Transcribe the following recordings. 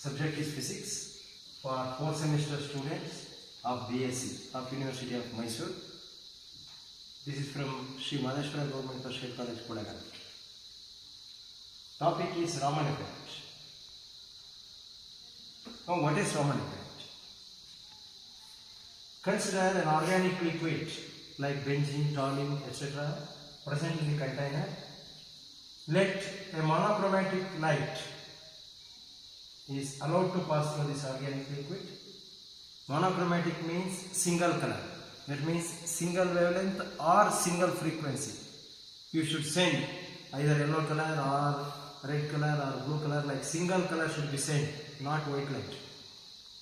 Subject is physics for 4th semester students of BSc of University of Mysore. This is from Sri Madheshwara Government First Aid College, Kodagal. Topic is Raman effect. Now, what is Raman effect? Consider an organic liquid like benzene, toluene, etc. present in the container. Let a monochromatic light is allowed to pass through this organic liquid. Monochromatic means single color. That means single wavelength or single frequency. You should send either yellow color or red color or blue color, like single color should be sent, not white light.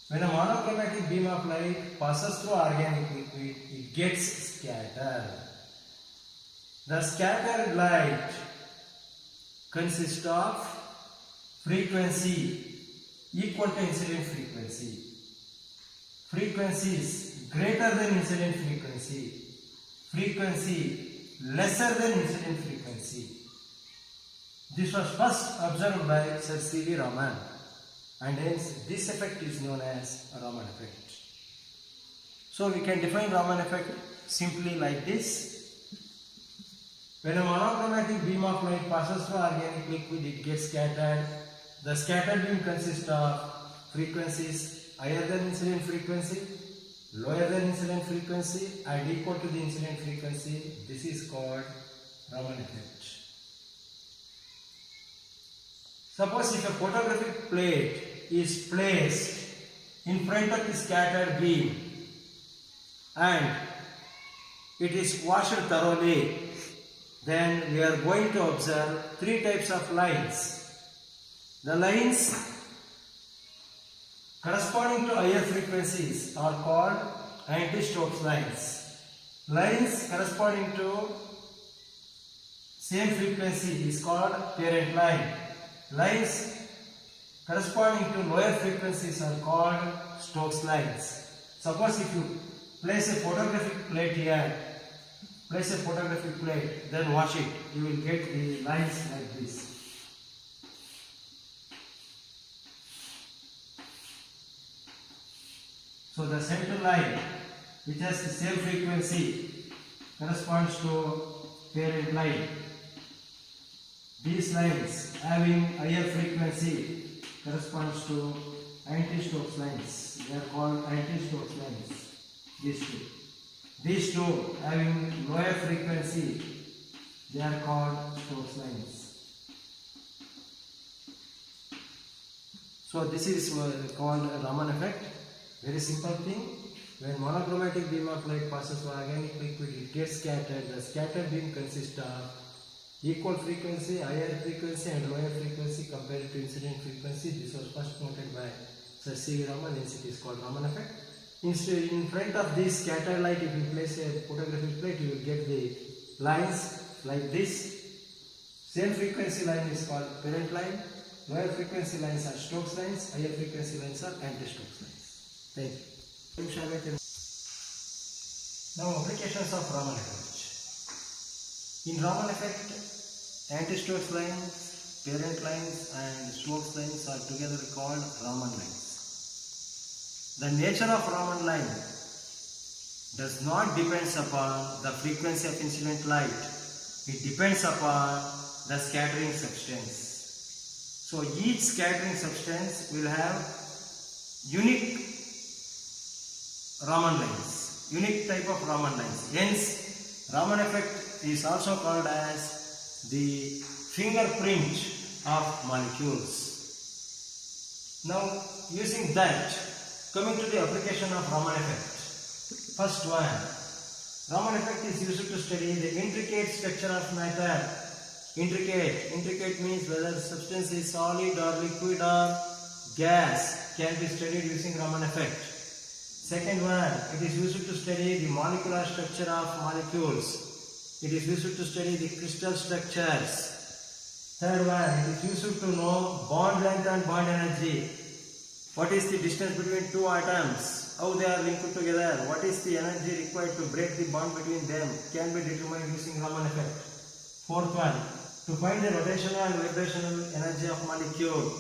When a monochromatic beam of light passes through organic liquid, it gets scattered. The scattered light consists of frequency equal to incident frequency. Frequency is greater than incident frequency. Frequency lesser than incident frequency. This was first observed by Sir C.V. Raman, and hence this effect is known as Raman effect. So we can define Raman effect simply like this. When a monochromatic beam of light passes through organic liquid, it gets scattered. The scattered beam consists of frequencies higher than incident frequency, lower than incident frequency, and equal to the incident frequency. This is called Raman effect. Suppose if a photographic plate is placed in front of the scattered beam and it is washed thoroughly, then we are going to observe three types of lines. The lines corresponding to higher frequencies are called anti-Stokes lines. Lines corresponding to same frequency is called parent line. Lines corresponding to lower frequencies are called Stokes lines. Suppose if you place a photographic plate here, then wash it, you will get the lines like this. So the center line, which has the same frequency, corresponds to parent line. These lines having higher frequency corresponds to anti-Stokes lines. They are called anti-Stokes lines. These two. These two having lower frequency, they are called Stokes lines. So this is called Raman effect. Very simple thing. When monochromatic beam of light passes through organic liquid, it gets scattered. The scattered beam consists of equal frequency, higher frequency and lower frequency compared to incident frequency. This was first noted by Sir C.V. Raman, hence it is called Raman effect. Instead, in front of this scattered light, if you place a photographic plate, you will get the lines like this. Same frequency line is called parent line. Lower frequency lines are Stokes lines. Higher frequency lines are anti-Stokes lines. Thank you. Now, applications of Raman effect. In Raman effect, anti-Stokes lines, parent lines and Stokes lines are together called Raman lines. The nature of Raman line does not depend upon the frequency of incident light. It depends upon the scattering substance. So each scattering substance will have unique Raman lines, unique type of Raman lines. Hence, Raman effect is also called as the fingerprint of molecules. Now, using that, coming to the application of Raman effect. First one, Raman effect is used to study the intricate structure of matter. Intricate means whether the substance is solid or liquid or gas can be studied using Raman effect. Second one, it is used to study the molecular structure of molecules. It is used to study the crystal structures. Third one, it is used to know bond length and bond energy. What is the distance between two atoms? How they are linked together? What is the energy required to break the bond between them? Can be determined using Raman effect. Fourth one, to find the rotational and vibrational energy of molecule.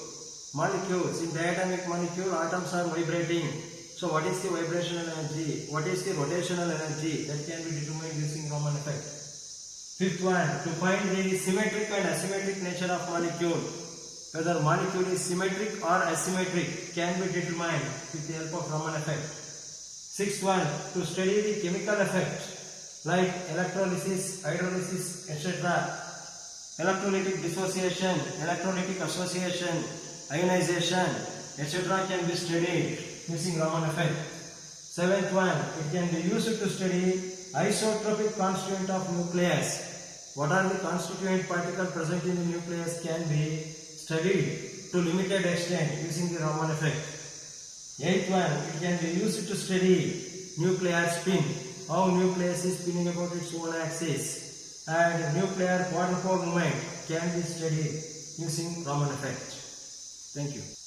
Molecules. In diatomic molecule, atoms are vibrating. So what is the vibrational energy? What is the rotational energy? That can be determined using Raman effect. Fifth one, to find the symmetric and asymmetric nature of molecule. Whether molecule is symmetric or asymmetric can be determined with the help of Raman effect. Sixth one, to study the chemical effect like electrolysis, hydrolysis, etc. Electrolytic dissociation, electrolytic association, ionization, etc. can be studied using Raman effect. Seventh one, it can be used to study isotropic constituent of nucleus. What are the constituent particles present in the nucleus can be studied to limited extent using the Raman effect. Eighth one, it can be used to study nuclear spin, how nucleus is spinning about its own axis, and nuclear quadrupole movement can be studied using Raman effect. Thank you.